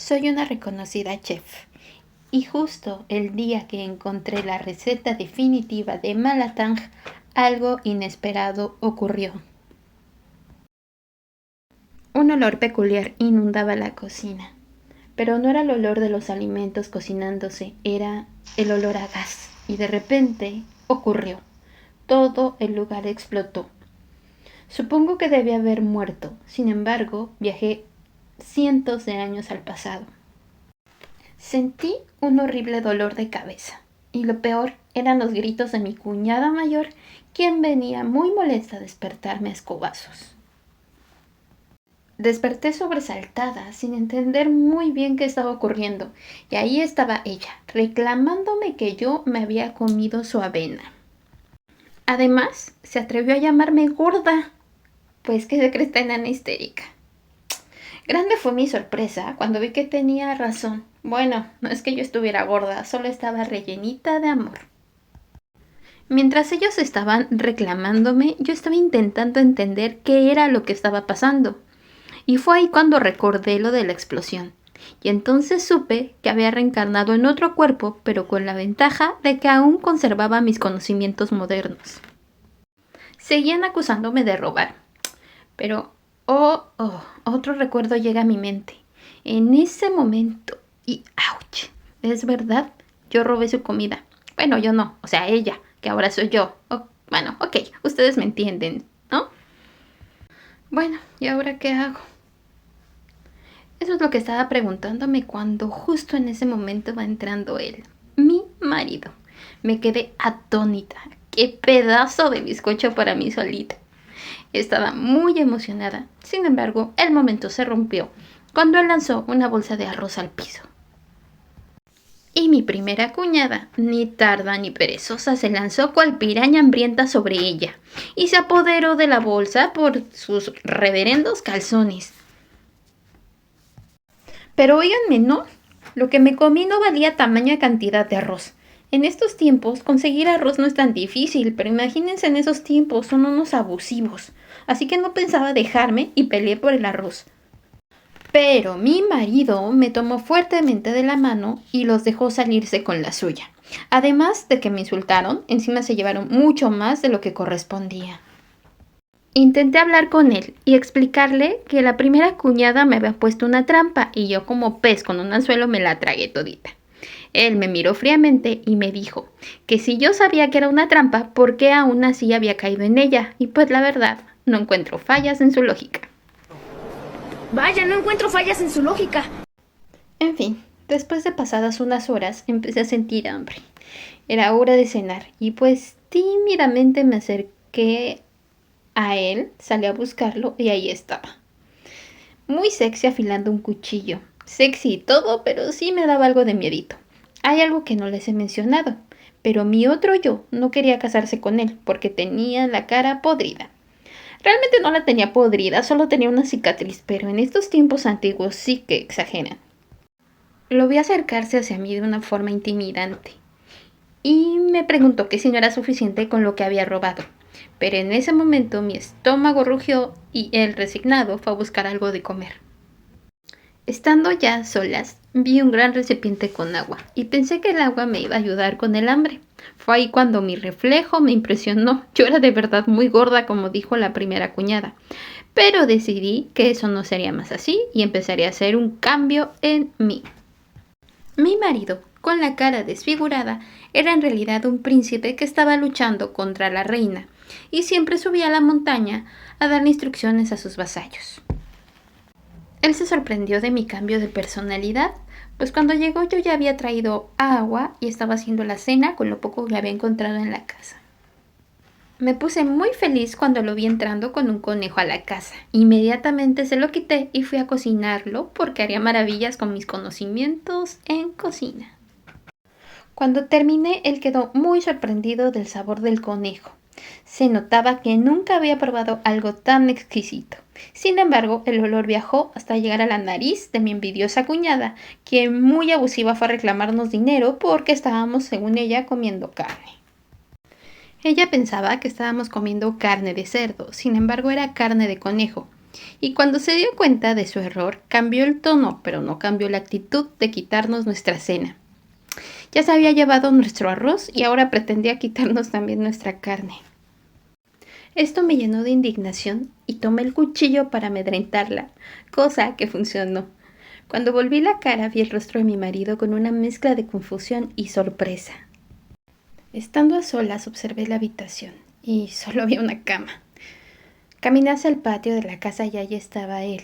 Soy una reconocida chef y justo el día que encontré la receta definitiva de malatang, algo inesperado ocurrió. Un olor peculiar inundaba la cocina, pero no era el olor de los alimentos cocinándose, era el olor a gas. Y de repente ocurrió. Todo el lugar explotó. Supongo que debí haber muerto, sin embargo, viajé cientos de años al pasado. Sentí un horrible dolor de cabeza, y lo peor eran los gritos de mi cuñada mayor, quien venía muy molesta a despertarme a escobazos. Desperté sobresaltada, sin entender muy bien qué estaba ocurriendo, y ahí estaba ella, reclamándome que yo me había comido su avena. Además, se atrevió a llamarme gorda, pues que se cree esta enana histérica. Grande fue mi sorpresa cuando vi que tenía razón. Bueno, no es que yo estuviera gorda, solo estaba rellenita de amor. Mientras ellos estaban reclamándome, yo estaba intentando entender qué era lo que estaba pasando. Y fue ahí cuando recordé lo de la explosión. Y entonces supe que había reencarnado en otro cuerpo, pero con la ventaja de que aún conservaba mis conocimientos modernos. Seguían acusándome de robar. Pero, otro recuerdo llega a mi mente. En ese momento, y ¡ouch! Es verdad, yo robé su comida. Bueno, yo no, o sea, ella, que ahora soy yo. Bueno, ok, ustedes me entienden, ¿no? Bueno, ¿y ahora qué hago? Eso es lo que estaba preguntándome cuando justo en ese momento va entrando él, mi marido. Me quedé atónita. ¡Qué pedazo de bizcocho para mí solita! Estaba muy emocionada. Sin embargo, el momento se rompió cuando él lanzó una bolsa de arroz al piso. Y mi primera cuñada, ni tarda ni perezosa, se lanzó cual piraña hambrienta sobre ella y se apoderó de la bolsa por sus reverendos calzones. Pero óiganme, ¿no? Lo que me comí no valía tamaña cantidad de arroz. En estos tiempos conseguir arroz no es tan difícil, pero imagínense en esos tiempos, son unos abusivos. Así que no pensaba dejarme y peleé por el arroz. Pero mi marido me tomó fuertemente de la mano y los dejó salirse con la suya. Además de que me insultaron, encima se llevaron mucho más de lo que correspondía. Intenté hablar con él y explicarle que la primera cuñada me había puesto una trampa y yo como pez con un anzuelo me la tragué todita. Él me miró fríamente y me dijo que si yo sabía que era una trampa, ¿por qué aún así había caído en ella? Y pues la verdad, no encuentro fallas en su lógica. Vaya, no encuentro fallas en su lógica. En fin, después de pasadas unas horas empecé a sentir hambre. Era hora de cenar y pues tímidamente me acerqué a él, salí a buscarlo y ahí estaba. Muy sexy afilando un cuchillo. Sexy y todo, pero sí me daba algo de miedito. Hay algo que no les he mencionado, pero mi otro yo no quería casarse con él porque tenía la cara podrida. Realmente no la tenía podrida, solo tenía una cicatriz, pero en estos tiempos antiguos sí que exageran. Lo vi acercarse hacia mí de una forma intimidante y me preguntó que si no era suficiente con lo que había robado. Pero en ese momento mi estómago rugió y él, resignado, fue a buscar algo de comer. Estando ya solas, vi un gran recipiente con agua y pensé que el agua me iba a ayudar con el hambre. Fue ahí cuando mi reflejo me impresionó. Yo era de verdad muy gorda, como dijo la primera cuñada. Pero decidí que eso no sería más así y empezaría a hacer un cambio en mí. Mi marido, con la cara desfigurada, era en realidad un príncipe que estaba luchando contra la reina y siempre subía a la montaña a darle instrucciones a sus vasallos. Él se sorprendió de mi cambio de personalidad, pues cuando llegó yo ya había traído agua y estaba haciendo la cena con lo poco que había encontrado en la casa. Me puse muy feliz cuando lo vi entrando con un conejo a la casa. Inmediatamente se lo quité y fui a cocinarlo porque haría maravillas con mis conocimientos en cocina. Cuando terminé, él quedó muy sorprendido del sabor del conejo. Se notaba que nunca había probado algo tan exquisito. Sin embargo, el olor viajó hasta llegar a la nariz de mi envidiosa cuñada, quien muy abusiva fue a reclamarnos dinero porque estábamos, según ella, comiendo carne. Ella pensaba que estábamos comiendo carne de cerdo, sin embargo era carne de conejo. Y cuando se dio cuenta de su error, cambió el tono, pero no cambió la actitud de quitarnos nuestra cena. Ya se había llevado nuestro arroz y ahora pretendía quitarnos también nuestra carne. Esto me llenó de indignación y tomé el cuchillo para amedrentarla, cosa que funcionó. Cuando volví la cara vi el rostro de mi marido con una mezcla de confusión y sorpresa. Estando a solas observé la habitación y solo había una cama. Caminé hacia el patio de la casa y allí estaba él.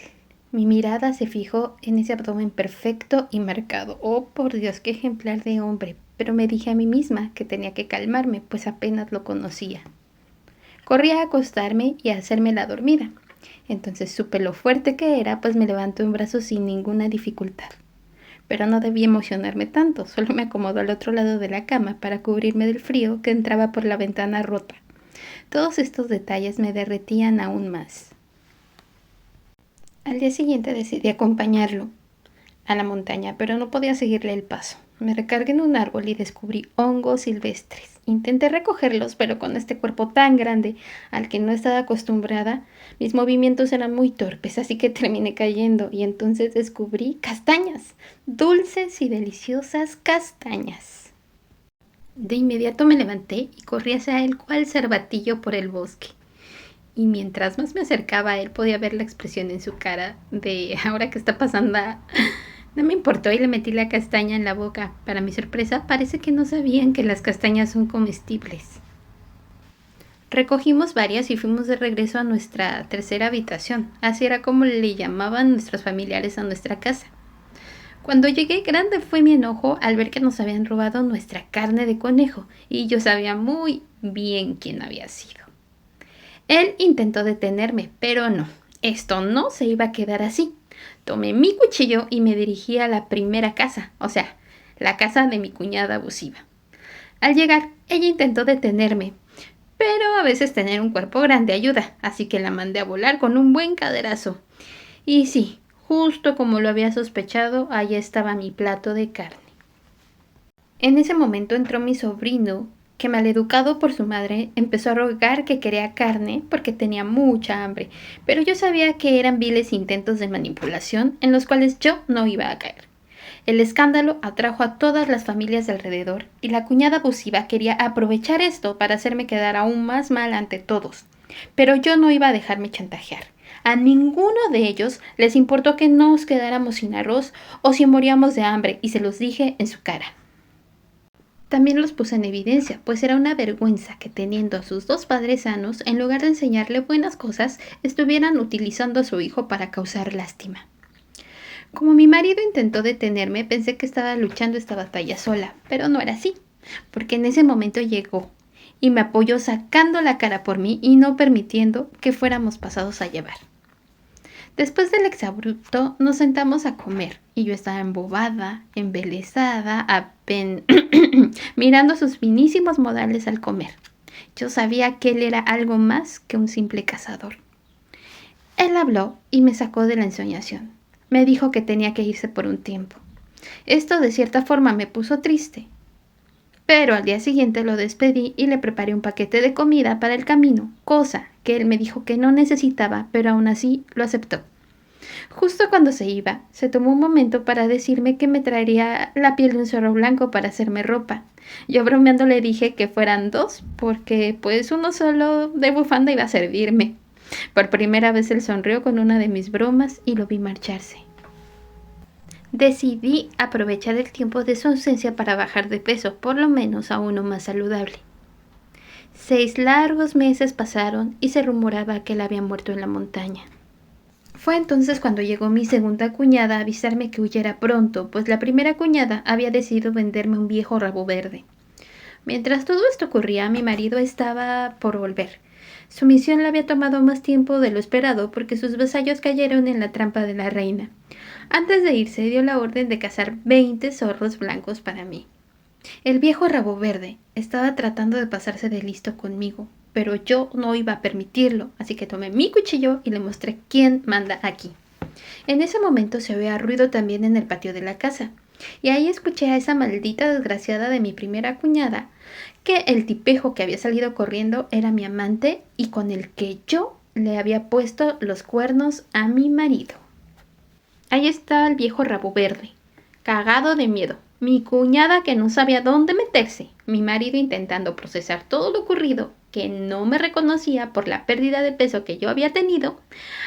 Mi mirada se fijó en ese abdomen perfecto y marcado. Oh, por Dios, qué ejemplar de hombre. Pero me dije a mí misma que tenía que calmarme, pues apenas lo conocía. Corrí a acostarme y a hacerme la dormida. Entonces supe lo fuerte que era, pues me levantó en brazos sin ninguna dificultad. Pero no debí emocionarme tanto, solo me acomodó al otro lado de la cama para cubrirme del frío que entraba por la ventana rota. Todos estos detalles me derretían aún más. Al día siguiente decidí acompañarlo a la montaña, pero no podía seguirle el paso. Me recargué en un árbol y descubrí hongos silvestres. Intenté recogerlos, pero con este cuerpo tan grande al que no estaba acostumbrada, mis movimientos eran muy torpes, así que terminé cayendo y entonces descubrí castañas, dulces y deliciosas castañas. De inmediato me levanté y corrí hacia él cual cervatillo por el bosque. Y mientras más me acercaba a él podía ver la expresión en su cara de ahora que está pasando. No me importó y le metí la castaña en la boca. Para mi sorpresa, parece que no sabían que las castañas son comestibles. Recogimos varias y fuimos de regreso a nuestra tercera habitación. Así era como le llamaban nuestros familiares a nuestra casa. Cuando llegué, grande fue mi enojo al ver que nos habían robado nuestra carne de conejo, y yo sabía muy bien quién había sido. Él intentó detenerme, pero no, esto no se iba a quedar así. Tomé mi cuchillo y me dirigí a la primera casa, o sea, la casa de mi cuñada abusiva. Al llegar, ella intentó detenerme, pero a veces tener un cuerpo grande ayuda, así que la mandé a volar con un buen caderazo. Y sí, justo como lo había sospechado, allá estaba mi plato de carne. En ese momento entró mi sobrino, que maleducado por su madre empezó a rogar que quería carne porque tenía mucha hambre, pero yo sabía que eran viles intentos de manipulación en los cuales yo no iba a caer. El escándalo atrajo a todas las familias de alrededor y la cuñada abusiva quería aprovechar esto para hacerme quedar aún más mal ante todos. Pero yo no iba a dejarme chantajear. A ninguno de ellos les importó que nos quedáramos sin arroz o si moríamos de hambre, y se los dije en su cara. También los puse en evidencia, pues era una vergüenza que teniendo a sus dos padres sanos, en lugar de enseñarle buenas cosas, estuvieran utilizando a su hijo para causar lástima. Como mi marido intentó detenerme, pensé que estaba luchando esta batalla sola, pero no era así, porque en ese momento llegó y me apoyó sacando la cara por mí y no permitiendo que fuéramos pasados a llevar. Después del exabrupto nos sentamos a comer y yo estaba embobada, embelesada, mirando sus finísimos modales al comer. Yo sabía que él era algo más que un simple cazador. Él habló y me sacó de la ensoñación. Me dijo que tenía que irse por un tiempo. Esto de cierta forma me puso triste. Pero al día siguiente lo despedí y le preparé un paquete de comida para el camino, cosa que él me dijo que no necesitaba, pero aún así lo aceptó. Justo cuando se iba, se tomó un momento para decirme que me traería la piel de un zorro blanco para hacerme ropa. Yo bromeando le dije que fueran 2, porque pues uno solo de bufanda iba a servirme. Por primera vez él sonrió con una de mis bromas y lo vi marcharse. Decidí aprovechar el tiempo de su ausencia para bajar de peso, por lo menos a uno más saludable. 6 largos meses pasaron y se rumoraba que él había muerto en la montaña. Fue entonces cuando llegó mi segunda cuñada a avisarme que huyera pronto, pues la primera cuñada había decidido venderme un viejo rabo verde. Mientras todo esto ocurría, mi marido estaba por volver. Su misión le había tomado más tiempo de lo esperado porque sus vasallos cayeron en la trampa de la reina. Antes de irse dio la orden de cazar 20 zorros blancos para mí. El viejo rabo verde estaba tratando de pasarse de listo conmigo, pero yo no iba a permitirlo, así que tomé mi cuchillo y le mostré quién manda aquí. En ese momento se oía ruido también en el patio de la casa, y ahí escuché a esa maldita desgraciada de mi primera cuñada, que el tipejo que había salido corriendo era mi amante y con el que yo le había puesto los cuernos a mi marido. Ahí está el viejo rabo verde, cagado de miedo. Mi cuñada que no sabía dónde meterse. Mi marido intentando procesar todo lo ocurrido, que no me reconocía por la pérdida de peso que yo había tenido,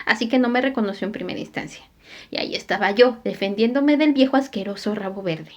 así que no me reconoció en primera instancia. Y ahí estaba yo, defendiéndome del viejo asqueroso rabo verde.